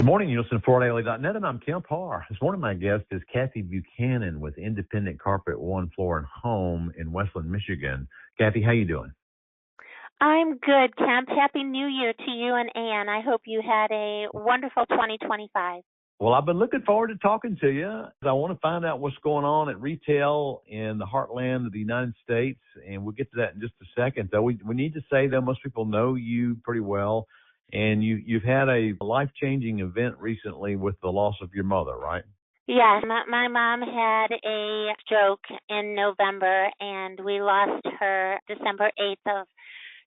Good morning. You listen to FloridaLA.net, and I'm Kemp Harr. This morning, my guest is Cathy Buchanan with Independent Carpet One Floor and Home in Westland, Michigan. Cathy, how you doing? I'm good, Kemp. Happy New Year to you and Ann. I hope you had a wonderful 2025. Well, I've been looking forward to talking to you. I want to find out what's going on at retail in the heartland of the United States, and we'll get to that in just a second. Though we need to say that most people know you pretty well, and you've had a life-changing event recently with the loss of your mother, right? Yes, my mom had a stroke in November, and we lost her December 8th of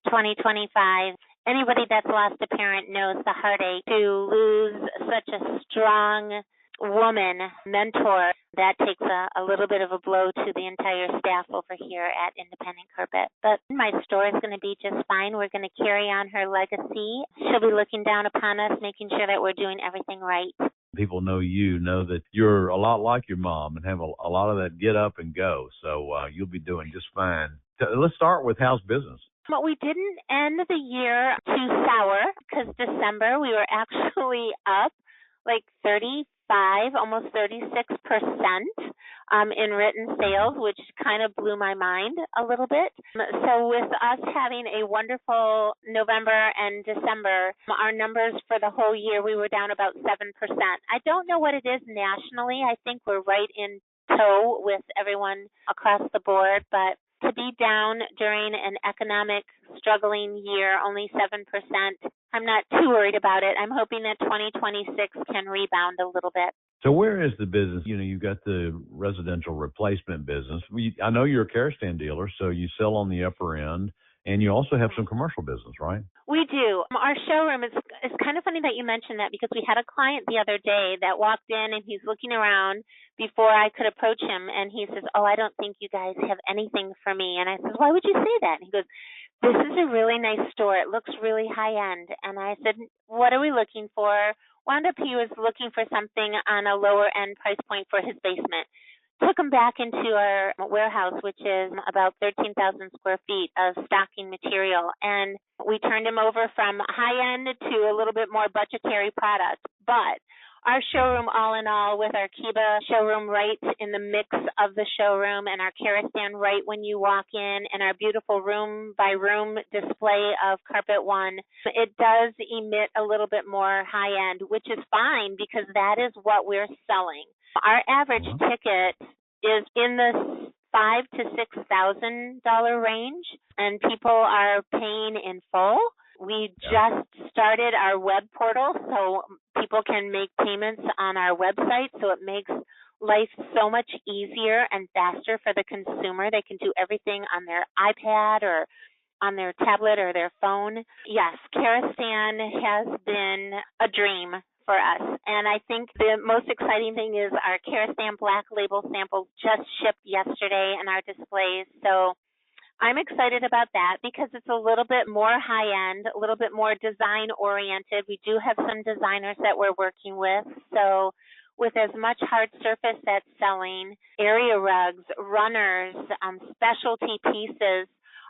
2025. Anybody that's lost a parent knows the heartache. To lose such a strong woman, mentor, that takes a little bit of a blow to the entire staff over here at Independent Carpet. But my store is going to be just fine. We're going to carry on her legacy. She'll be looking down upon us, making sure that we're doing everything right. People know that you're a lot like your mom and have a lot of that get up and go. So you'll be doing just fine. Let's start with how's business. But we didn't end the year too sour because December we were actually up like 35, almost 36% in written sales, which kind of blew my mind a little bit. So with us having a wonderful November and December, our numbers for the whole year, we were down about 7%. I don't know what it is nationally. I think we're right in tow with everyone across the board, but to be down during an economic struggling year, only 7%, I'm not too worried about it. I'm hoping that 2026 can rebound a little bit. So where is the business? You've got the residential replacement business. I know you're a Kerosene dealer, so you sell on the upper end, and you also have some commercial business, right? We do. Our showroom is kind of funny that you mentioned that because we had a client the other day that walked in and he's looking around before I could approach him, and he says, "Oh, I don't think you guys have anything for me." And I said, "Why would you say that?" And he goes, "This is a really nice store. It looks really high end." And I said, "What are we looking for?" Wound up he was looking for something on a lower end price point for his basement. Took him back into our warehouse, which is about 13,000 square feet of stocking material, and we turned him over from high end to a little bit more budgetary product. But our showroom, all in all, with our Kiba showroom right in the mix of the showroom and our Kerosene right when you walk in and our beautiful room-by-room display of Carpet One, it does emit a little bit more high-end, which is fine because that is what we're selling. Our average ticket is in the $5,000 to $6,000 range, and people are paying in full. We just started our web portal, so people can make payments on our website, so it makes life so much easier and faster for the consumer. They can do everything on their iPad or on their tablet or their phone. Yes, Kerosene has been a dream for us, and I think the most exciting thing is our Kerosene Black Label samples just shipped yesterday in our displays, so I'm excited about that because it's a little bit more high-end, a little bit more design-oriented. We do have some designers that we're working with. So with as much hard surface that's selling, area rugs, runners, specialty pieces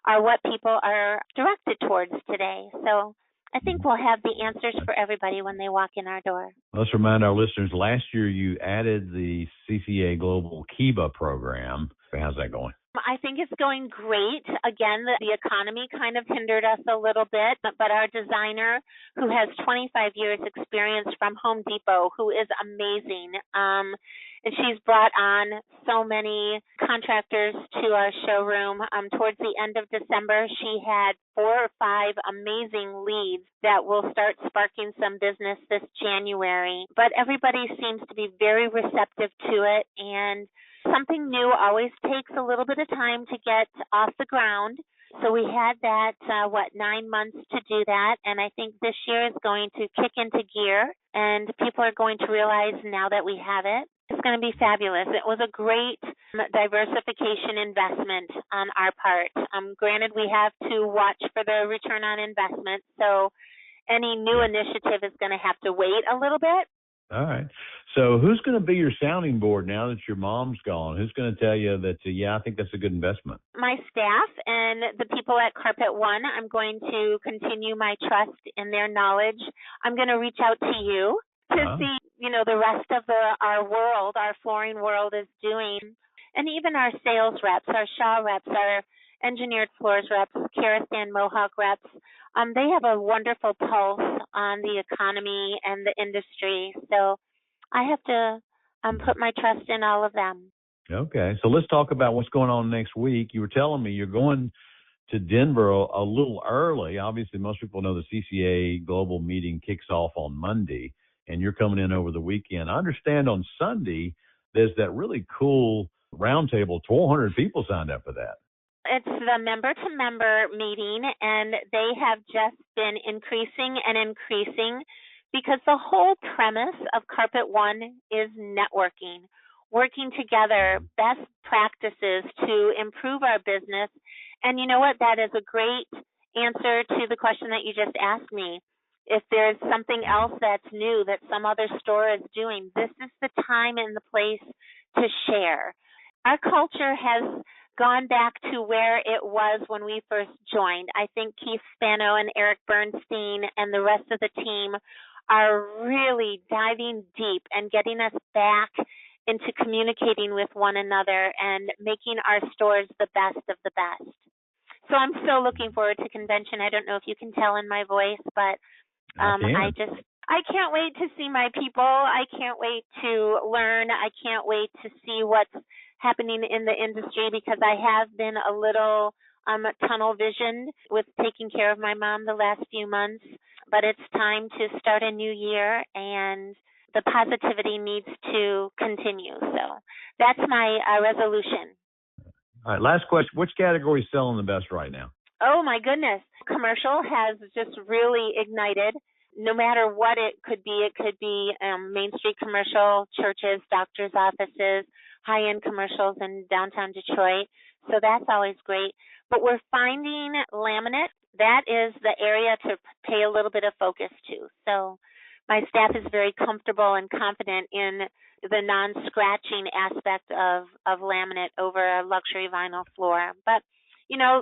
are what people are directed towards today. So I think we'll have the answers for everybody when they walk in our door. Let's remind our listeners, last year you added the CCA Global Kiba program. How's that going? I think it's going great. Again, the economy kind of hindered us a little bit, but our designer, who has 25 years experience from Home Depot, who is amazing, and she's brought on so many contractors to our showroom. Towards the end of December, she had 4 or 5 amazing leads that will start sparking some business this January. But everybody seems to be very receptive to it, and something new always takes a little bit of time to get off the ground. So we had that, 9 months to do that. And I think this year is going to kick into gear and people are going to realize now that we have it, it's going to be fabulous. It was a great diversification investment on our part. Granted, we have to watch for the return on investment. So any new initiative is going to have to wait a little bit. All right. So who's going to be your sounding board now that your mom's gone? Who's going to tell you that, I think that's a good investment? My staff and the people at Carpet One. I'm going to continue my trust in their knowledge. I'm going to reach out to you to see, the rest of our world, our flooring world is doing. And even our sales reps, our Shaw reps, our engineered floors reps, Karastan Mohawk reps, they have a wonderful pulse on the economy and the industry. So I have to put my trust in all of them. Okay. So let's talk about what's going on next week. You were telling me you're going to Denver a little early. Obviously, most people know the CCA global meeting kicks off on Monday, and you're coming in over the weekend. I understand on Sunday there's that really cool roundtable. 1,200 people signed up for that. It's the member-to-member meeting, and they have just been increasing and increasing because the whole premise of Carpet One is networking, working together, best practices to improve our business. And you know what? That is a great answer to the question that you just asked me. If there's something else that's new that some other store is doing, this is the time and the place to share. Our culture has gone back to where it was when we first joined. I think Keith Spano and Eric Bernstein and the rest of the team are really diving deep and getting us back into communicating with one another and making our stores the best of the best. So I'm so looking forward to convention. I don't know if you can tell in my voice, but I can't wait to see my people. I can't wait to learn. I can't wait to see what's happening in the industry because I have been a little tunnel visioned with taking care of my mom the last few months. But it's time to start a new year, and the positivity needs to continue. So that's my resolution. All right, last question. Which category is selling the best right now? Oh, my goodness. Commercial has just really ignited. No matter what it could be Main Street commercial, churches, doctors' offices, high-end commercials in downtown Detroit. So that's always great. But we're finding laminate. That is the area to pay a little bit of focus to. So my staff is very comfortable and confident in the non-scratching aspect of laminate over a luxury vinyl floor. But,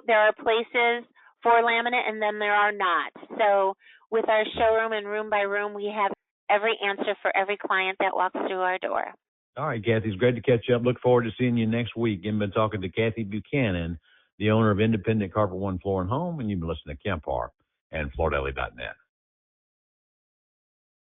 there are places for laminate and then there are not. So with our showroom and room by room, we have every answer for every client that walks through our door. All right, Cathy, it's great to catch up. Look forward to seeing you next week. You've been talking to Cathy Buchanan, the owner of Independent Carpet One Floor and Home, and you've been listening to Kemp Harr and FloorDaily.net.